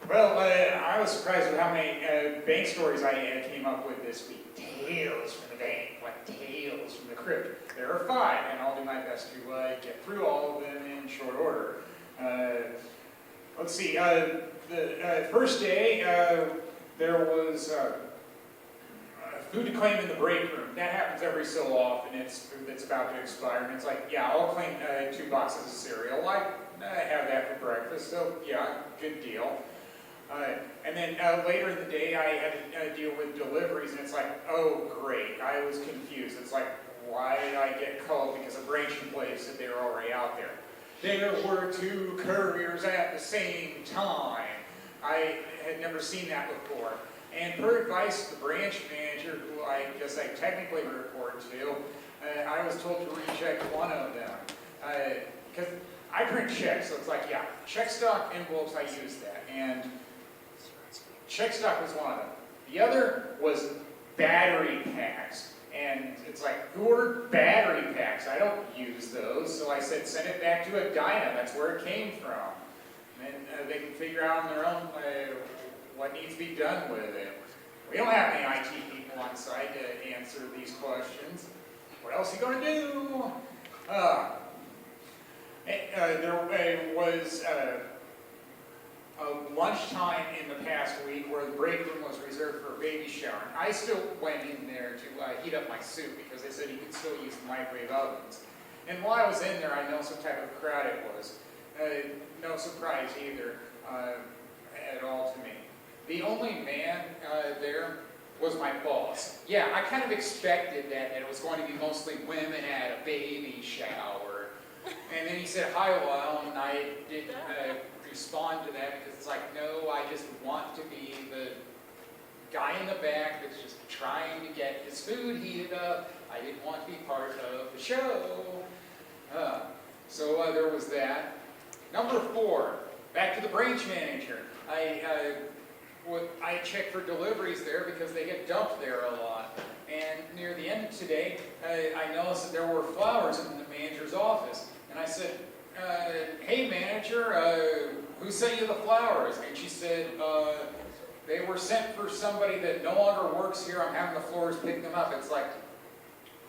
Well, I was surprised with how many bank stories I came up with this week. Tales from the bank, like tales from the crypt. There are 5, and I'll do my best to get through all of them in short order. Let's see. The first day, there was food to claim in the break room. That happens every so often. It's food that's about to expire, and it's like, yeah, I'll claim 2 boxes of cereal. I have that for breakfast, so yeah, good deal. And then later in the day, I had to deal with deliveries, and it's like, oh, great. I was confused. It's like, why did I get called? Because a branching place said they were already out there. There were 2 couriers at the same time. I had never seen that before. And per advice of the branch manager, who I guess I technically report to, I was told to recheck one of them. Because I print checks, so it's like, yeah, check stock envelopes, I use that. And check stock was one of them. The other was battery packs. And it's like, who ordered battery packs? I don't use those. So I said, send it back to Edina. That's where it came from. And then they can figure out on their own what needs to be done with it. We don't have any IT people on site to answer these questions. What else are you going to do? There was a lunchtime in the past week where the break room was reserved for a baby shower. I still went in there to heat up my soup because they said you could still use the microwave ovens. And while I was in there, I know some type of crowd it was. No surprise either at all to me. The only man there was my boss. Yeah, I kind of expected that it was going to be mostly women at a baby shower. And then he said, hi, Lyle, and I didn't respond to that because it's like, no, I just want to be the guy in the back that's just trying to get his food heated up. I didn't want to be part of the show. So there was that. Number 4, back to the branch manager. I check for deliveries there because they get dumped there a lot. And near the end of today, I noticed that there were flowers in the manager's office. And I said, hey manager, who sent you the flowers? And she said, they were sent for somebody that no longer works here. I'm having the floors pick them up. It's like,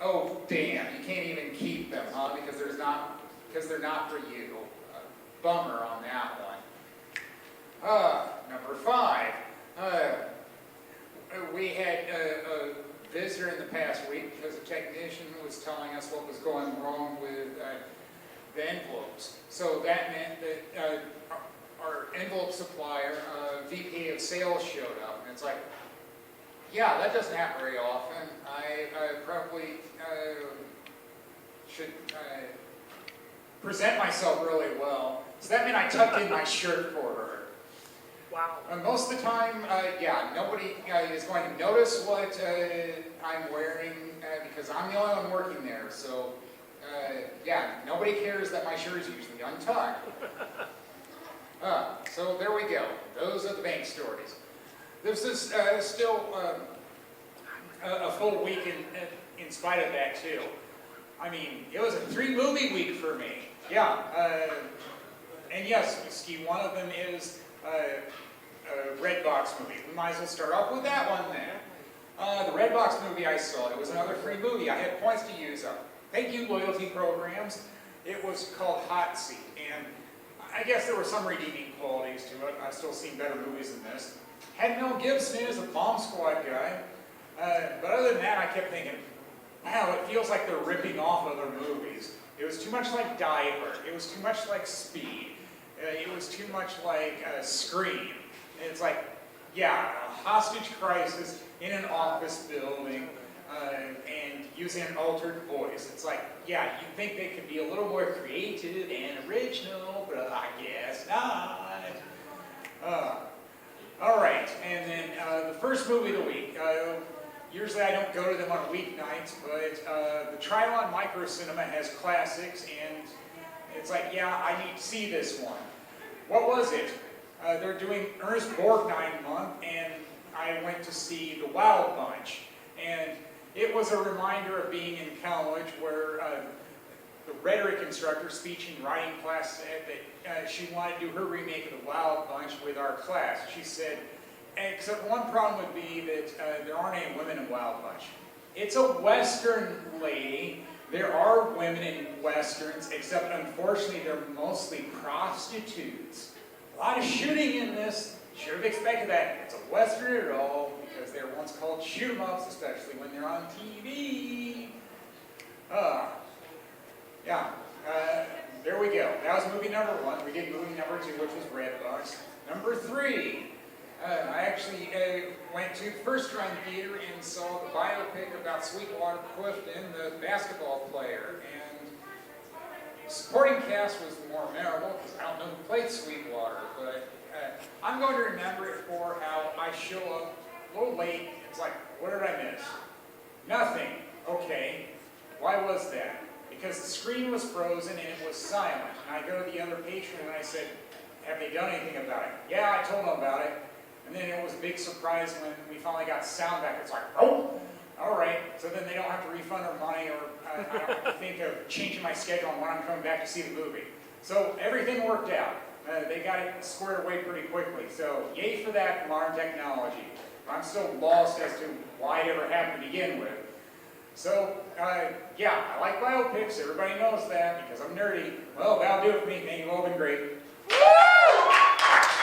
oh damn, you can't even keep them, huh? Because they're not for you. Bummer on that one. Number 5. We had a visitor in the past week because a technician was telling us what was going wrong with the envelopes. So that meant that our envelope supplier, VP of sales, showed up. And it's like, yeah, that doesn't happen very often. I probably should present myself really well. So that meant I tucked in my shirt for her. Wow. Most of the time, yeah, nobody is going to notice what I'm wearing because I'm the only one working there. So, yeah, nobody cares that my shirt is usually untucked. So there we go. Those are the bank stories. This is still a full week in spite of that, too. I mean, it was a 3-movie week for me. Yeah. And yes, Ski, one of them is a Redbox movie. We might as well start off with that one then. The Redbox movie I saw, it was another free movie. I had points to use up. Thank you, loyalty programs. It was called Hot Seat, and I guess there were some redeeming qualities to it. I've still seen better movies than this. Had Mel Gibson as a Bomb Squad guy, but other than that, I kept thinking, wow, it feels like they're ripping off other movies. It was too much like Die Hard. It was too much like Speed. It was too much like Scream. And it's like, yeah, a hostage crisis in an office building and using an altered voice. It's like, yeah, you'd think they could be a little more creative and original, but I guess not. All right, and then the first movie of the week. Usually I don't go to them on weeknights, but the Trilon Micro Cinema has classics, and it's like, yeah, I need to see this one. What was it? They're doing Ernest Borgnine month, and I went to see The Wild Bunch. And it was a reminder of being in college where the rhetoric instructor, speech and writing class, said that she wanted to do her remake of The Wild Bunch with our class. She said, except one problem would be that there aren't any women in Wild Bunch. It's a Western, lady. There are women in Westerns, except unfortunately they're mostly prostitutes. A lot of shooting in this. Should have expected that. It's a Western at all, because they're once called shoot-em-ups, especially when they're on TV. There we go. That was movie number 1. We did movie number 2, which was Red Box. Number 3. I actually went to First Run Theater and saw the biopic about Sweetwater Clifton, the basketball player. And the supporting cast was more memorable, because I don't know who played Sweetwater, but I'm going to remember it for how I show up a little late. It's like, what did I miss? Nothing. Okay. Why was that? Because the screen was frozen and it was silent. And I go to the other patron and I said, have they done anything about it? Yeah, I told them about it. And then it was a big surprise when we finally got sound back. It's like, oh, all right. So then they don't have to refund our money, or I don't have to think of changing my schedule on when I'm coming back to see the movie. So everything worked out. They got it squared away pretty quickly. So yay for that modern technology. I'm still lost as to why it ever happened to begin with. So, yeah, I like biopics. Everybody knows that because I'm nerdy. Well, that'll do it for me. Thank you all. Been great.